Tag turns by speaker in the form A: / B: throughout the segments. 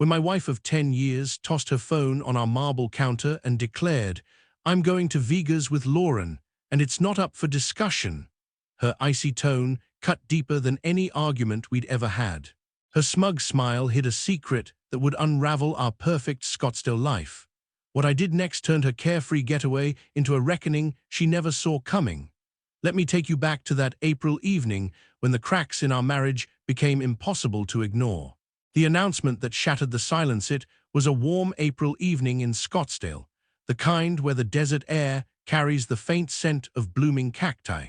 A: when my wife of 10 years tossed her phone on our marble counter and declared, "I'm going to Vegas with Lauren, and it's not up for discussion." Her icy tone cut deeper than any argument we'd ever had. Her smug smile hid a secret that would unravel our perfect Scottsdale life. What I did next turned her carefree getaway into a reckoning she never saw coming. Let me take you back to that April evening when the cracks in our marriage became impossible to ignore. The announcement that shattered the silence was a warm April evening in Scottsdale, the kind where the desert air carries the faint scent of blooming cacti.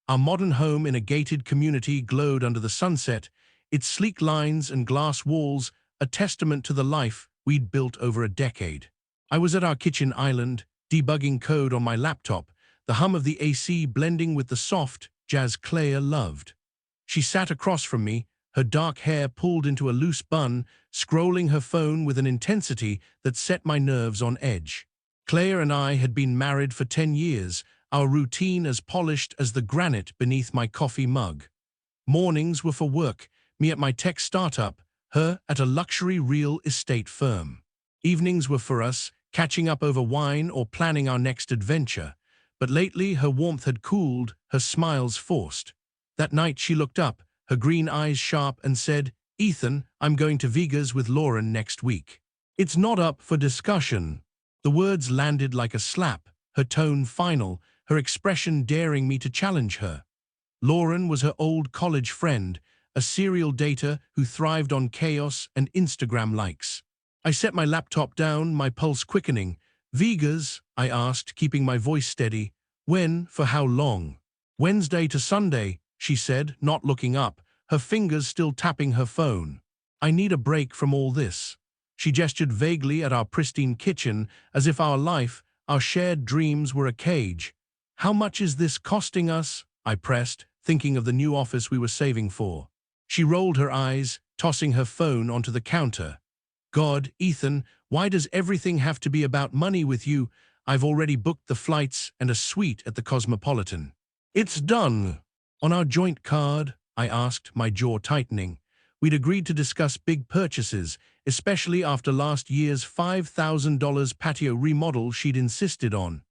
A: Our modern home in a gated community glowed under the sunset, its sleek lines and glass walls a testament to the life we'd built over a decade. I was at our kitchen island, debugging code on my laptop, the hum of the AC blending with the soft jazz Claire loved. She sat across from me, her dark hair pulled into a loose bun, scrolling her phone with an intensity that set my nerves on edge. Claire and I had been married for 10 years, our routine as polished as the granite beneath my coffee mug. Mornings were for work, me at my tech startup, her at a luxury real estate firm. Evenings were for us, catching up over wine or planning our next adventure. But lately her warmth had cooled, her smiles forced. That night she looked up, her green eyes sharp, and said, "Ethan, I'm going to Vegas with Lauren next week. It's not up for discussion." The words landed like a slap, her tone final, her expression daring me to challenge her. Lauren was her old college friend, a serial dater who thrived on chaos and Instagram likes. I set my laptop down, my pulse quickening. "Vegas?" I asked, keeping my voice steady. "When? For how long?" "Wednesday to Sunday," she said, not looking up, her fingers still tapping her phone. "I need a break from all this." She gestured vaguely at our pristine kitchen, as if our life, our shared dreams were a cage. "How much is this costing us?" I pressed, thinking of the new office we were saving for. She rolled her eyes, tossing her phone onto the counter. "God, Ethan, why does everything have to be about money with you? I've already booked the flights and a suite at the Cosmopolitan." "It's done." "On our joint card?" I asked, my jaw tightening. We'd agreed to discuss big purchases, especially after last year's $5,000 patio remodel she'd insisted on.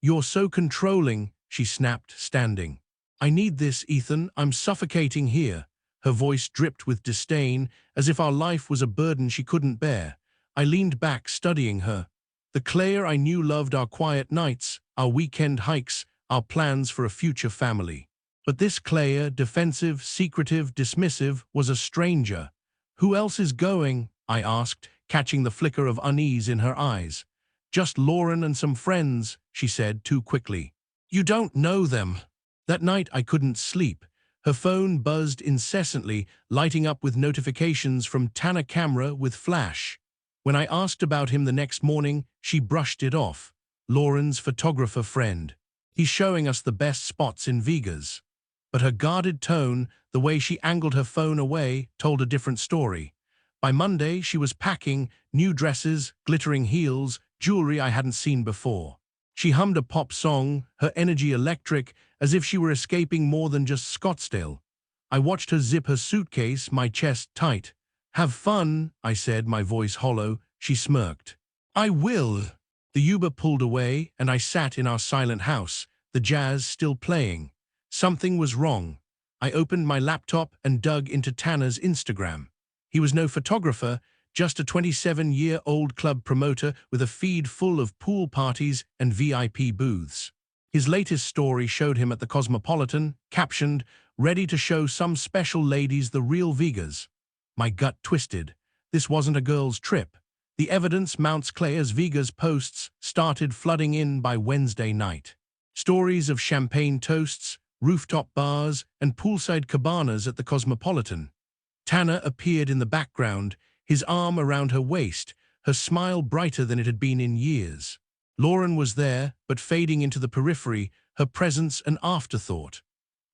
A: "You're so controlling," she snapped, standing. "I need this, Ethan. I'm suffocating here." Her voice dripped with disdain, as if our life was a burden she couldn't bear. I leaned back, studying her. The Claire I knew loved our quiet nights, our weekend hikes, our plans for a future family. But this Claire, defensive, secretive, dismissive, was a stranger. "Who else is going?" I asked, catching the flicker of unease in her eyes. "Just Lauren and some friends," she said too quickly. "You don't know them." That night I couldn't sleep. Her phone buzzed incessantly, lighting up with notifications from Tanner Camera with flash. When I asked about him the next morning, she brushed it off. "Lauren's photographer friend. He's showing us the best spots in Vegas." But her guarded tone, the way she angled her phone away, told a different story. By Monday, she was packing, new dresses, glittering heels, jewelry I hadn't seen before. She hummed a pop song, her energy electric, as if she were escaping more than just Scottsdale. I watched her zip her suitcase, my chest tight. "Have fun," I said, my voice hollow. She smirked. "I will." The Uber pulled away, and I sat in our silent house, the jazz still playing. Something was wrong. I opened my laptop and dug into Tanner's Instagram. He was no photographer, just a 27-year-old club promoter with a feed full of pool parties and VIP booths. His latest story showed him at the Cosmopolitan, captioned, "Ready to show some special ladies the real Vegas." My gut twisted. This wasn't a girl's trip. The evidence mounts Claire's Vegas posts started flooding in by Wednesday night. Stories of champagne toasts, rooftop bars, and poolside cabanas at the Cosmopolitan. Tanner appeared in the background, his arm around her waist, her smile brighter than it had been in years. Lauren was there, but fading into the periphery, her presence an afterthought.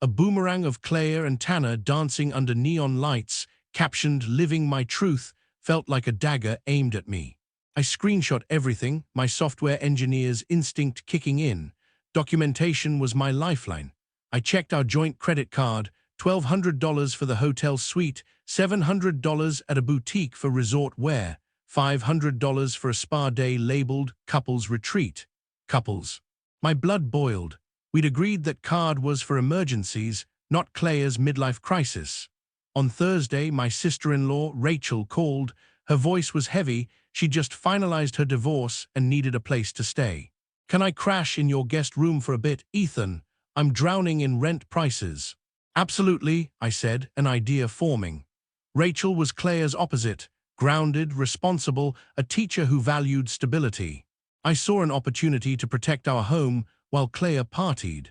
A: A boomerang of Claire and Tanner dancing under neon lights, captioned "Living My Truth," felt like a dagger aimed at me. I screenshot everything, my software engineer's instinct kicking in. Documentation was my lifeline. I checked our joint credit card, $1,200 for the hotel suite, $700 at a boutique for resort wear, $500 for a spa day labeled Couples Retreat. Couples. My blood boiled. We'd agreed that card was for emergencies, not Claire's midlife crisis. On Thursday, my sister-in-law, Rachel, called. Her voice was heavy. She'd just finalized her divorce and needed a place to stay. "Can I crash in your guest room for a bit, Ethan? I'm drowning in rent prices." "Absolutely," I said, an idea forming. Rachel was Claire's opposite, grounded, responsible, a teacher who valued stability. I saw an opportunity to protect our home while Claire partied.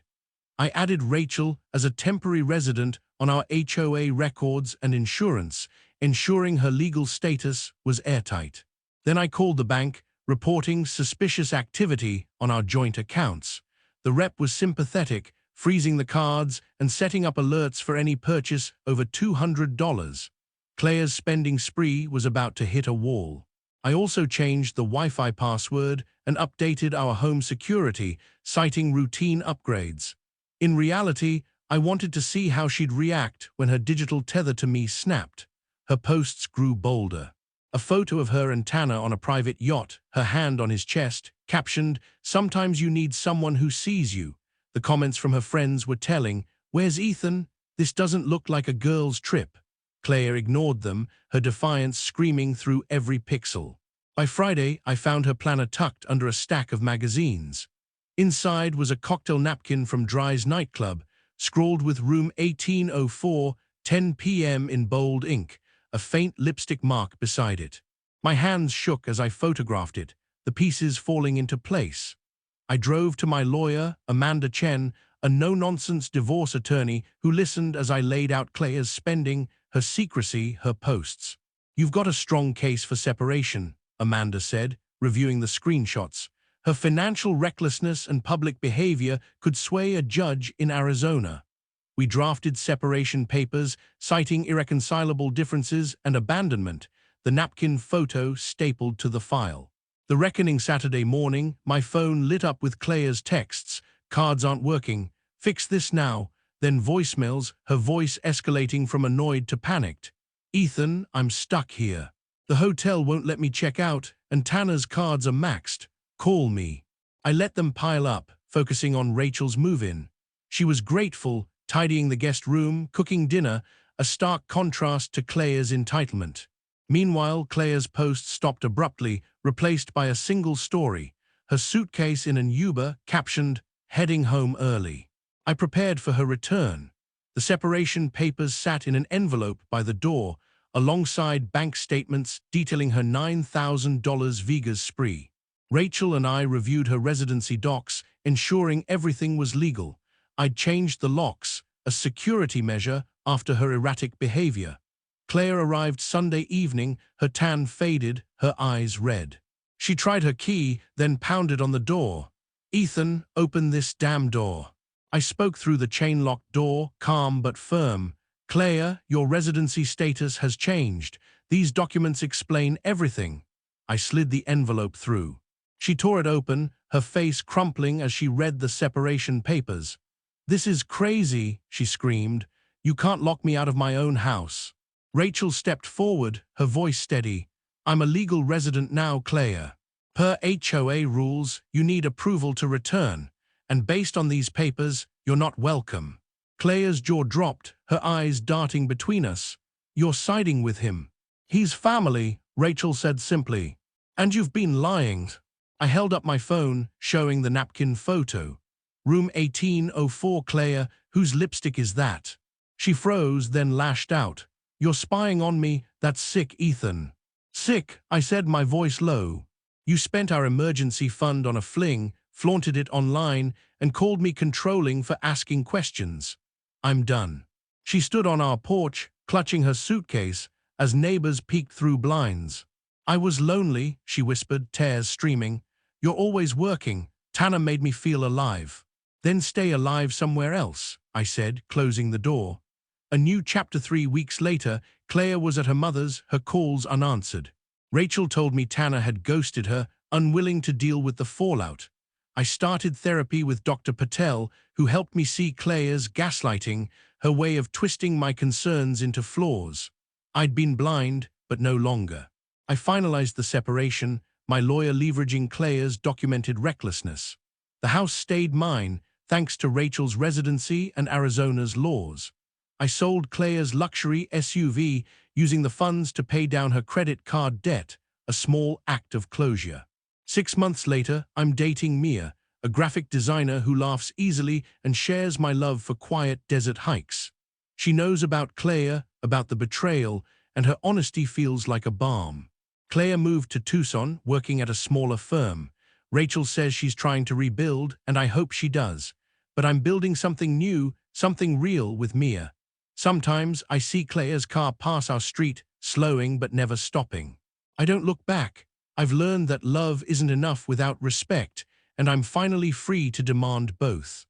A: I added Rachel as a temporary resident on our HOA records and insurance, ensuring her legal status was airtight. Then I called the bank, reporting suspicious activity on our joint accounts. The rep was sympathetic, freezing the cards and setting up alerts for any purchase over $200. Claire's spending spree was about to hit a wall. I also changed the Wi-Fi password and updated our home security, citing routine upgrades. In reality, I wanted to see how she'd react when her digital tether to me snapped. Her posts grew bolder. A photo of her and Tanner on a private yacht, her hand on his chest, captioned, "Sometimes you need someone who sees you." The comments from her friends were telling, "Where's Ethan? This doesn't look like a girl's trip." Claire ignored them, her defiance screaming through every pixel. By Friday, I found her planner tucked under a stack of magazines. Inside was a cocktail napkin from Dry's nightclub, scrawled with room 1804, 10 p.m. in bold ink, a faint lipstick mark beside it. My hands shook as I photographed it, the pieces falling into place. I drove to my lawyer, Amanda Chen, a no-nonsense divorce attorney who listened as I laid out Claire's spending, her secrecy, her posts. "You've got a strong case for separation," Amanda said, reviewing the screenshots. Her financial recklessness and public behavior could sway a judge in Arizona. We drafted separation papers, citing irreconcilable differences and abandonment, the napkin photo stapled to the file. The reckoning Saturday morning, my phone lit up with Claire's texts, "Cards aren't working, fix this now," then voicemails, her voice escalating from annoyed to panicked. "Ethan, I'm stuck here. The hotel won't let me check out, and Tanner's cards are maxed. Call me." I let them pile up, focusing on Rachel's move-in. She was grateful, tidying the guest room, cooking dinner, a stark contrast to Claire's entitlement. Meanwhile, Claire's post stopped abruptly, replaced by a single story, her suitcase in an Uber, captioned, "Heading home early." I prepared for her return. The separation papers sat in an envelope by the door, alongside bank statements detailing her $9,000 Vegas spree. Rachel and I reviewed her residency docs, ensuring everything was legal. I'd changed the locks, a security measure after her erratic behavior. Claire arrived Sunday evening, her tan faded, her eyes red. She tried her key, then pounded on the door. "Ethan, open this damn door." I spoke through the chain-locked door, calm but firm. "Claire, your residency status has changed. These documents explain everything." I slid the envelope through. She tore it open, her face crumpling as she read the separation papers. "This is crazy," she screamed. "You can't lock me out of my own house." Rachel stepped forward, her voice steady. "I'm a legal resident now, Claire. Per HOA rules, you need approval to return, and based on these papers, you're not welcome." Claire's jaw dropped, her eyes darting between us. "You're siding with him." "He's family," Rachel said simply. "And you've been lying." I held up my phone, showing the napkin photo. "Room 1804, Claire, whose lipstick is that?" She froze, then lashed out. "You're spying on me, that's sick, Ethan." "Sick," I said, my voice low. "You spent our emergency fund on a fling, flaunted it online, and called me controlling for asking questions. I'm done." She stood on our porch, clutching her suitcase, as neighbors peeked through blinds. "I was lonely," she whispered, tears streaming. "You're always working. Tanner made me feel alive." "Then stay alive somewhere else," I said, closing the door. A new chapter 3 weeks later, Claire was at her mother's, her calls unanswered. Rachel told me Tanner had ghosted her, unwilling to deal with the fallout. I started therapy with Dr. Patel, who helped me see Claire's gaslighting, her way of twisting my concerns into flaws. I'd been blind, but no longer. I finalized the separation, my lawyer leveraging Claire's documented recklessness. The house stayed mine, thanks to Rachel's residency and Arizona's laws. I sold Claire's luxury SUV, using the funds to pay down her credit card debt, a small act of closure. 6 months later, I'm dating Mia, a graphic designer who laughs easily and shares my love for quiet desert hikes. She knows about Claire, about the betrayal, and her honesty feels like a balm. Claire moved to Tucson, working at a smaller firm. Rachel says she's trying to rebuild, and I hope she does. But I'm building something new, something real with Mia. Sometimes I see Claire's car pass our street, slowing but never stopping. I don't look back. I've learned that love isn't enough without respect, and I'm finally free to demand both.